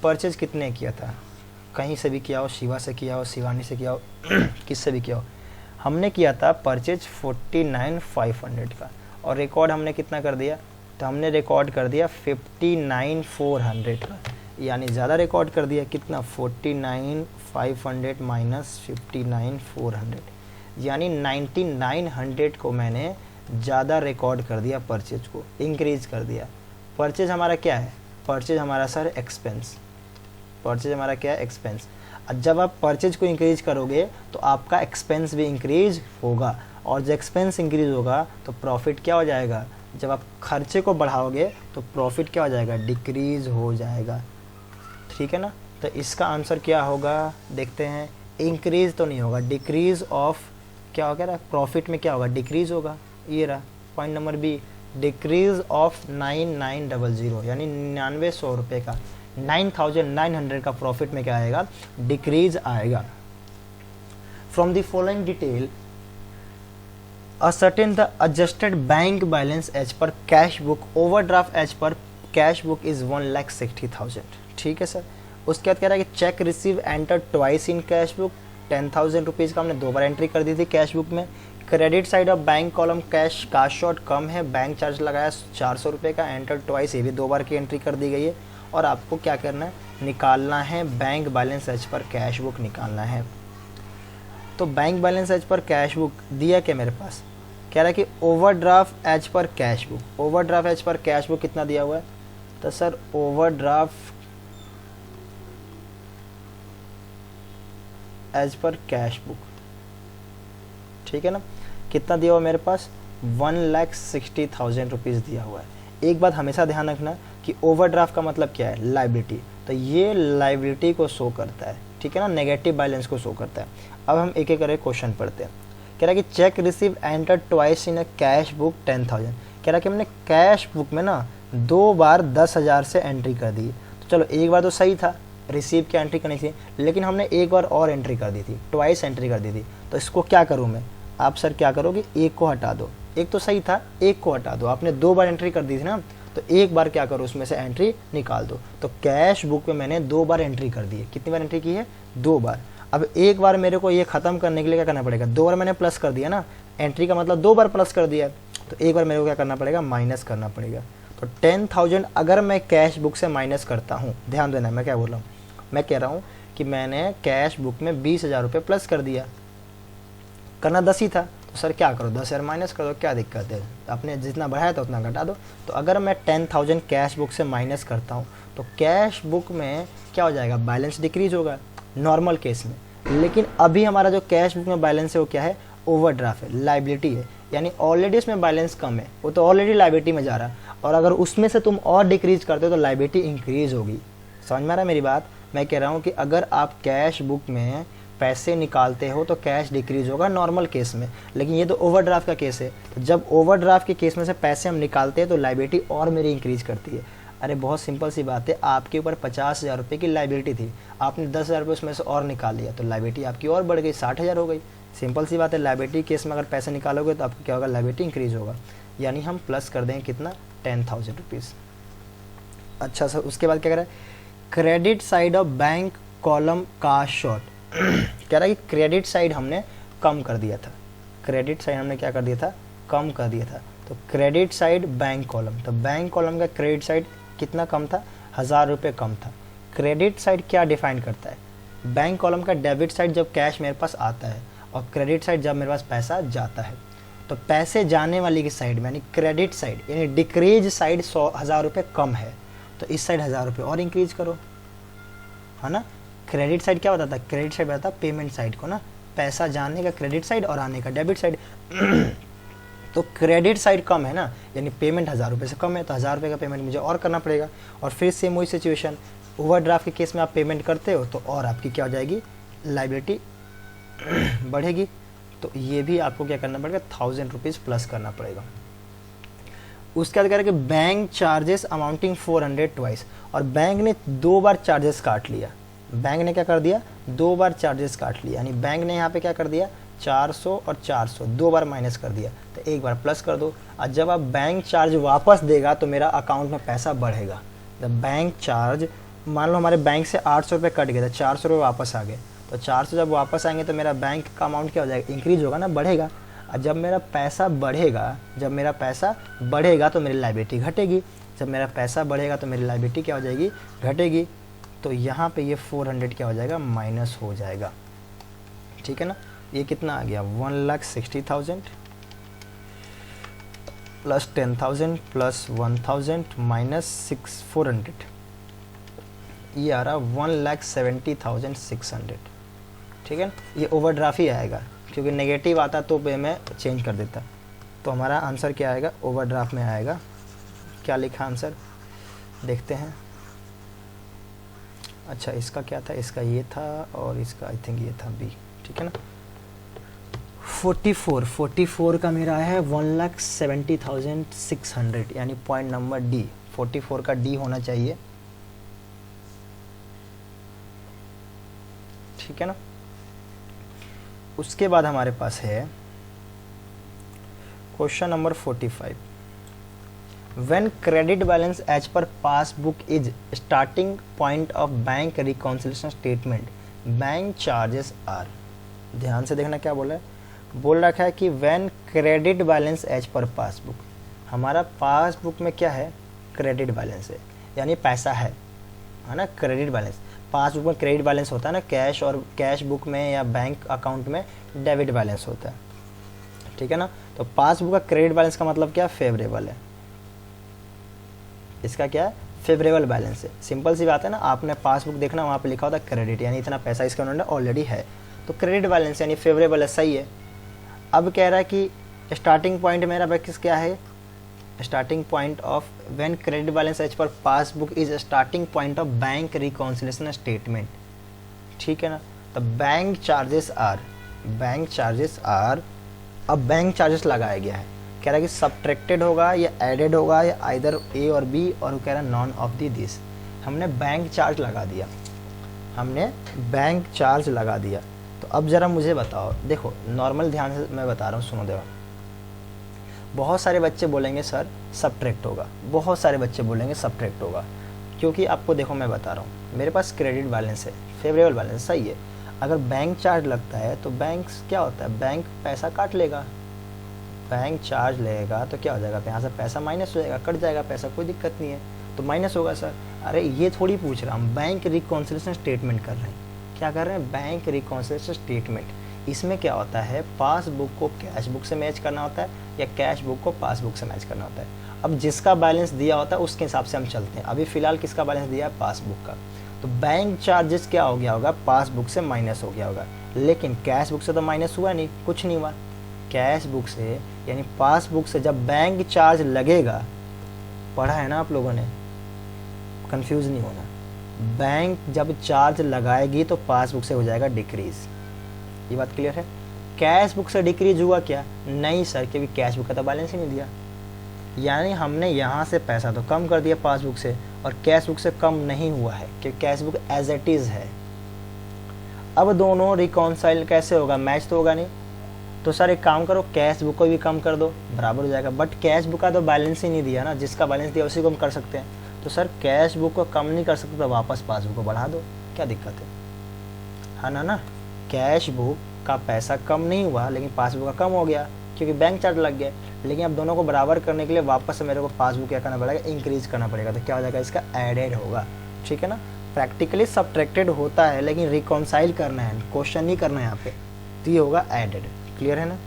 परचेज कितने किया था, कहीं से भी किया हो, शिवा से किया हो, शिवानी से किया हो, किससे भी किया हो, हमने किया था परचेज 49,500 का, और रिकॉर्ड हमने कितना कर दिया, तो हमने रिकॉर्ड कर दिया 59,400 का, यानी ज़्यादा रिकॉर्ड कर दिया, कितना, 49,500 माइनस 59,400, यानी 9900 को मैंने ज़्यादा रिकॉर्ड कर दिया, परचेज को इंक्रीज कर दिया। परचेज हमारा क्या है, परचेज हमारा सर एक्सपेंस, परचेज हमारा क्या है, एक्सपेंस। जब आप परचेज को इंक्रीज करोगे तो आपका एक्सपेंस भी इंक्रीज होगा, और जब एक्सपेंस इंक्रीज होगा तो प्रॉफिट क्या हो जाएगा, जब आप खर्चे को बढ़ाओगे तो प्रॉफिट क्या हो जाएगा, डिक्रीज हो जाएगा, ठीक है ना। तो इसका आंसर क्या होगा, देखते हैं, इंक्रीज तो नहीं होगा, डिक्रीज ऑफ, क्या हो गया, प्रॉफिट में क्या होगा, डिक्रीज होगा, ये रहा point number B, decrease of 9900, यानी 9900 रुपये का, 9,900 का प्रॉफिट में क्या आएगा, डिक्रीज आएगा। From the following detail ascertain the adjusted bank balance as per cash book, overdraft as per cash book is 1,60,000, ठीक है सर। उसके बाद कह रहा है कि cheque receive enter twice in cash book, 10,000 rupees का हमने 2 बार एंट्री कर दी थी कैश बुक में। Credit side of bank column cash short come है, बैंक चार्ज लगाया 400 रुपये का, एंटर ट्वाइस, ये भी 2 बार की एंट्री कर दी गई है। और आपको क्या करना है, निकालना है bank balance as per cash book निकालना है। तो bank balance as per cash book दिया क्या मेरे पास, कह रहा है कि overdraft as per cash book, overdraft as per cash book कितना दिया हुआ है, तो sir overdraft as per cash book, ठीक है ना, कितना दिया हुआ मेरे पास, 1,60,000 रुपीज़ दिया हुआ है। एक बात हमेशा ध्यान रखना कि ओवरड्राफ्ट का मतलब क्या है, लाइबिलिटी, तो ये लाइबिलिटी को शो करता है, ठीक है ना, नेगेटिव बैलेंस को शो करता है। अब हम एक एक करके क्वेश्चन पढ़ते हैं। कह रहा है कि cheque receive enter twice in a cash book 10,000, कह रहा है कि हमने कैश बुक में ना 2 बार 10,000 से एंट्री कर दी। तो चलो एक बार तो सही था, रिसीव की एंट्री करनी थी, लेकिन हमने एक बार और एंट्री कर दी थी, ट्वाइस एंट्री कर दी थी। तो इसको क्या करूँ मैं, आप सर क्या करोगे, एक को हटा दो, एक तो सही था, एक को हटा दो, आपने 2 बार एंट्री कर दी थी ना, तो एक बार क्या करो, उसमें से एंट्री निकाल दो। तो कैश बुक में मैंने 2 बार एंट्री कर दी है, कितनी बार एंट्री की है, 2 बार। अब एक बार मेरे को ये ख़त्म करने के लिए क्या करना पड़ेगा, 2 बार मैंने प्लस कर दिया ना, एंट्री का मतलब 2 बार प्लस कर दिया, तो एक बार मेरे को क्या करना पड़ेगा, माइनस करना पड़ेगा। तो 10,000 अगर मैं कैश बुक से माइनस करता हूँ, ध्यान देना मैं क्या बोल रहा हूँ, मैं कह रहा हूँ कि मैंने कैश बुक में 20,000 रुपये प्लस कर दिया, करना 10 ही था, तो सर क्या करो, 10,000 माइनस कर दो, क्या दिक्कत है, आपने जितना बढ़ाया था उतना घटा दो। तो अगर मैं 10,000 कैश बुक से माइनस करता हूँ तो कैश बुक में क्या हो जाएगा, बैलेंस डिक्रीज होगा नॉर्मल केस में। लेकिन अभी हमारा जो कैश बुक में बैलेंस है वो क्या है, ओवरड्राफ्ट है, लाइबिलिटी है, यानी ऑलरेडी उसमें बैलेंस कम है, वो तो ऑलरेडी लाइबिलिटी में जा रहा है, और अगर उसमें से तुम और डिक्रीज करते हो तो लाइबिलिटी इंक्रीज होगी। समझ में आ रहा है मेरी बात? मैं कह रहा हूँ कि अगर आप कैश बुक में पैसे निकालते हो तो कैश डिक्रीज होगा नॉर्मल केस में, लेकिन ये तो ओवरड्राफ्ट का केस है, तो जब ओवरड्राफ्ट के केस में से पैसे हम निकालते हैं तो लाइबिलिटी और मेरी इंक्रीज करती है। अरे बहुत सिंपल सी बात है, आपके ऊपर 50,000 रुपये की लाइबिलिटी थी, आपने 10,000 रुपये उसमें से और निकाल लिया तो लाइबिलिटी आपकी और बढ़ गई, 60,000 हो गई। सिंपल सी बात है, लाइबिलिटी केस में अगर पैसे निकालोगे तो आपको क्या होगा, लाइबिलिटी इंक्रीज होगा, यानी हम प्लस कर देंगे कितना, 10,000 रुपीज़। अच्छा सर, उसके बाद क्या कह रहा है, credit side of bank column का शॉर्ट कह रहा है कि क्रेडिट साइड हमने कम कर दिया था, क्रेडिट साइड हमने क्या कर दिया था, कम कर दिया था। तो क्रेडिट साइड बैंक कॉलम, तो बैंक कॉलम का क्रेडिट साइड कितना कम था, 1,000 रुपये कम था। क्रेडिट साइड क्या डिफाइन करता है, बैंक कॉलम का डेबिट साइड जब कैश मेरे पास आता है और क्रेडिट साइड जब मेरे पास पैसा जाता है। तो पैसे जाने वाली की साइड में यानी क्रेडिट साइड यानी डिक्रीज साइड 1,000 रुपये कम है, तो इस साइड 1,000 रुपये और इंक्रीज करो, है ना। क्रेडिट साइड क्या बताता है, क्रेडिट साइड बताता है पेमेंट साइड को ना, पैसा जाने का क्रेडिट साइड और आने का डेबिट साइड तो क्रेडिट साइड कम है ना, यानी पेमेंट 1,000 रुपये से कम है, तो 1,000 रुपये का पेमेंट मुझे और करना पड़ेगा। और फिर सेम वही सिचुएशन, ओवरड्राफ्ट के केस में आप पेमेंट करते हो तो और आपकी क्या हो जाएगी, लाइबिलिटी बढ़ेगी, तो ये भी आपको क्या करना पड़ेगा, 1,000 रुपीज़ प्लस करना पड़ेगा। उसके बाद कह रहा है कि बैंक चार्जेस अमाउंटिंग 400 ट्वाइस, और बैंक ने 2 बार चार्जेस काट लिया, बैंक ने क्या कर दिया, 2 बार चार्जेस काट लिया, यानी बैंक ने यहाँ पे क्या कर दिया, 400 और 400 2 बार माइनस कर दिया, तो एक बार प्लस कर दो। और जब आप बैंक चार्ज वापस देगा तो मेरा अकाउंट में पैसा बढ़ेगा। जब बैंक चार्ज, मान लो हमारे बैंक से 800 रुपये कट गए थे, 400 रुपये वापस आ गए, तो 400 जब वापस आएंगे तो मेरा बैंक का अमाउंट क्या हो जाएगा, इंक्रीज होगा ना, बढ़ेगा। और जब मेरा पैसा बढ़ेगा, जब मेरा पैसा बढ़ेगा तो मेरी लाइबिलिटी घटेगी, जब मेरा पैसा बढ़ेगा तो मेरी लाइबिलिटी क्या हो जाएगी, घटेगी। तो यहाँ पे ये 400 क्या हो जाएगा, माइनस हो जाएगा, ठीक है ना। ये कितना आ गया, 1,60,000 प्लस 10,000 प्लस 1,000 माइनस 400, ये आ रहा 1,70,600, ठीक है ना। ये ओवरड्राफ्ट ही आएगा, क्योंकि नेगेटिव आता तो मैं चेंज कर देता। तो हमारा आंसर क्या आएगा, ओवरड्राफ्ट में आएगा। क्या लिखा आंसर, देखते हैं। अच्छा, इसका क्या था, इसका ये था और इसका आई थिंक ये था बी, ठीक है ना। 44 का मेरा है 1,70,600, यानी पॉइंट नंबर डी, 44 का डी होना चाहिए, ठीक है ना। उसके बाद हमारे पास है question number 45, when credit balance as per passbook is starting point of bank reconciliation statement, bank charges are. ध्यान से देखना क्या बोला है, बोल रखा है कि when credit balance as per passbook, हमारा पासबुक में क्या है, क्रेडिट बैलेंस है, यानी पैसा है ना। क्रेडिट बैलेंस, पासबुक में क्रेडिट बैलेंस होता है ना, कैश और कैश बुक में या बैंक अकाउंट में डेबिट बैलेंस होता है, ठीक है ना। तो पासबुक का क्रेडिट बैलेंस का मतलब क्या, फेवरेबल है, इसका क्या है, फेवरेबल बैलेंस है। सिंपल सी बात है ना, आपने पासबुक देखना, वहाँ पे लिखा होता है क्रेडिट, यानी इतना पैसा इसके उन्होंने ऑलरेडी है, तो क्रेडिट बैलेंस यानी फेवरेबल है, सही है। अब कह रहा है कि स्टार्टिंग पॉइंट मेरा बैक्स क्या है, starting point of when credit balance as per passbook is starting point of bank reconciliation statement, ठीक है ना। तो bank charges are, bank charges are, अब बैंक चार्जेस लगाया गया है, कह रहा है कि सब्ट्रैक्टेड होगा या एडेड होगा या आइदर ए और बी, और वो कह रहा है नॉन ऑफ दी दिस। हमने बैंक चार्ज लगा दिया, हमने बैंक चार्ज लगा दिया। तो अब ज़रा मुझे बताओ, देखो नॉर्मल ध्यान से मैं बता रहा हूँ, सुनो देखो। बहुत सारे बच्चे बोलेंगे सर सब्ट्रैक्ट होगा, बहुत सारे बच्चे बोलेंगे सब्ट्रैक्ट होगा, क्योंकि आपको देखो मैं बता रहा हूँ, मेरे पास क्रेडिट बैलेंस है, फेवरेबल बैलेंस, सही है। अगर बैंक चार्ज लगता है तो बैंक क्या होता है, बैंक पैसा काट लेगा, बैंक चार्ज लेगा तो क्या हो जाएगा, यहाँ से पैसा माइनस हो जाएगा, कट जाएगा पैसा, कोई दिक्कत नहीं है, तो माइनस होगा सर। अरे ये थोड़ी पूछ रहा हूँ, बैंक रिकॉन्सिलिएशन स्टेटमेंट कर रहे हैं, क्या कर रहे हैं, बैंक रिकॉन्सिलिएशन स्टेटमेंट, इसमें क्या होता है, पासबुक को कैश बुक से मैच करना होता है या कैश बुक को पासबुक से मैच करना होता है। अब जिसका बैलेंस दिया होता है उसके हिसाब से हम चलते हैं। अभी फ़िलहाल किसका बैलेंस दिया है, पासबुक का, तो बैंक चार्जेस क्या हो गया होगा, पासबुक से माइनस हो गया होगा। लेकिन कैश बुक से तो माइनस हुआ नहीं, कुछ नहीं हुआ। कैश बुक से यानी पासबुक से जब बैंक चार्ज लगेगा, पढ़ा है ना आप लोगों ने, कंफ्यूज नहीं होना, बैंक जब चार्ज लगाएगी तो पासबुक से हो जाएगा डिक्रीज। ये बात क्लियर है। कैश बुक से डिक्रीज हुआ क्या, नहीं सर, क्योंकि कैश बुक का तो बैलेंस ही नहीं दिया, यानी हमने यहाँ से पैसा तो कम कर दिया पासबुक से, और कैश बुक से कम नहीं हुआ है क्योंकि cash book as it is है। अब दोनों रिकॉन्साइल कैसे होगा, मैच तो होगा नहीं। तो सर एक काम करो, कैश बुक को भी कम कर दो, बराबर हो जाएगा। बट कैश बुक का तो बैलेंस ही नहीं दिया ना, जिसका बैलेंस दिया उसी को हम कर सकते हैं। तो सर कैश बुक को कम नहीं कर सकते तो वापस पासबुक को बढ़ा दो, क्या दिक्कत है ना। कैश बुक का पैसा कम नहीं हुआ लेकिन पासबुक का कम हो गया क्योंकि बैंक चार्ज लग गया। लेकिन अब दोनों को बराबर करने के लिए वापस से मेरे को पासबुक क्या करना पड़ेगा, इंक्रीज करना पड़ेगा। तो क्या हो जाएगा, इसका एडेड होगा, ठीक है ना। प्रैक्टिकली सब्ट्रैक्टेड होता है लेकिन रिकॉन्साइल करना है, क्वेश्चन नहीं करना है यहाँ पे, तो ये होगा एडेड। क्लियर है ना।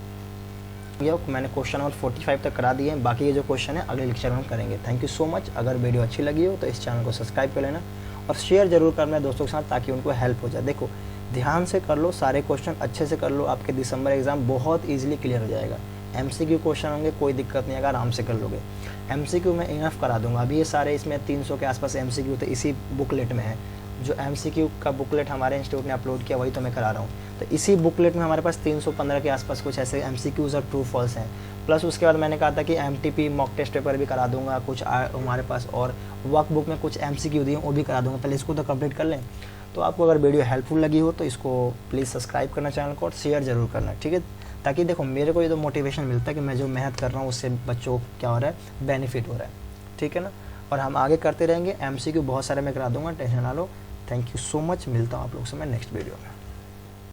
ये मैंने क्वेश्चन नंबर 45 तक करा दिए हैं, बाकी ये जो क्वेश्चन है अगले लेक्चर में हम करेंगे। Thank you so much. अगर वीडियो अच्छी लगी हो तो इस चैनल को सब्सक्राइब कर लेना और शेयर जरूर करना दोस्तों के साथ ताकि उनको हेल्प हो जाए। देखो ध्यान से कर लो, सारे क्वेश्चन अच्छे से कर लो, आपके दिसंबर एग्जाम बहुत ईजिली क्लियर हो जाएगा। MCQ क्वेश्चन होंगे, कोई दिक्कत नहीं, अगर आराम से कर लोगे। MCQ मैं इनफ करा दूंगा, अभी ये सारे इसमें 300 के आसपास MCQ तो इसी बुकलेट में है। जो MCQ का बुकलेट हमारे इंस्टीट्यूट ने अपलोड किया वही तो मैं करा रहा हूँ। तो इसी बुकलेट में हमारे पास 315 के आसपास कुछ ऐसे MCQs और ट्रू फॉल्स हैं। प्लस उसके बाद मैंने कहा था कि MTP मॉक टेस्ट पेपर भी करा दूंगा कुछ हमारे पास, और वर्कबुक में कुछ MCQ दिए वो भी करा दूंगा। पहले इसको तो कंप्लीट कर लें। तो आपको अगर वीडियो हेल्पफुल लगी हो तो इसको प्लीज़ सब्सक्राइब करना चैनल को और शेयर ज़रूर करना, ठीक है। ताकि देखो मेरे को ये तो मोटिवेशन मिलता है कि मैं जो मेहनत कर रहा हूँ उससे बच्चों को क्या हो रहा है, बेनिफिट हो रहा है, ठीक है ना। और हम आगे करते रहेंगे। MCQ बहुत सारे मैं करा दूंगा, टेंशन ना लो। थैंक यू सो मच, मिलता हूँ आप लोगों से मैं नेक्स्ट वीडियो में।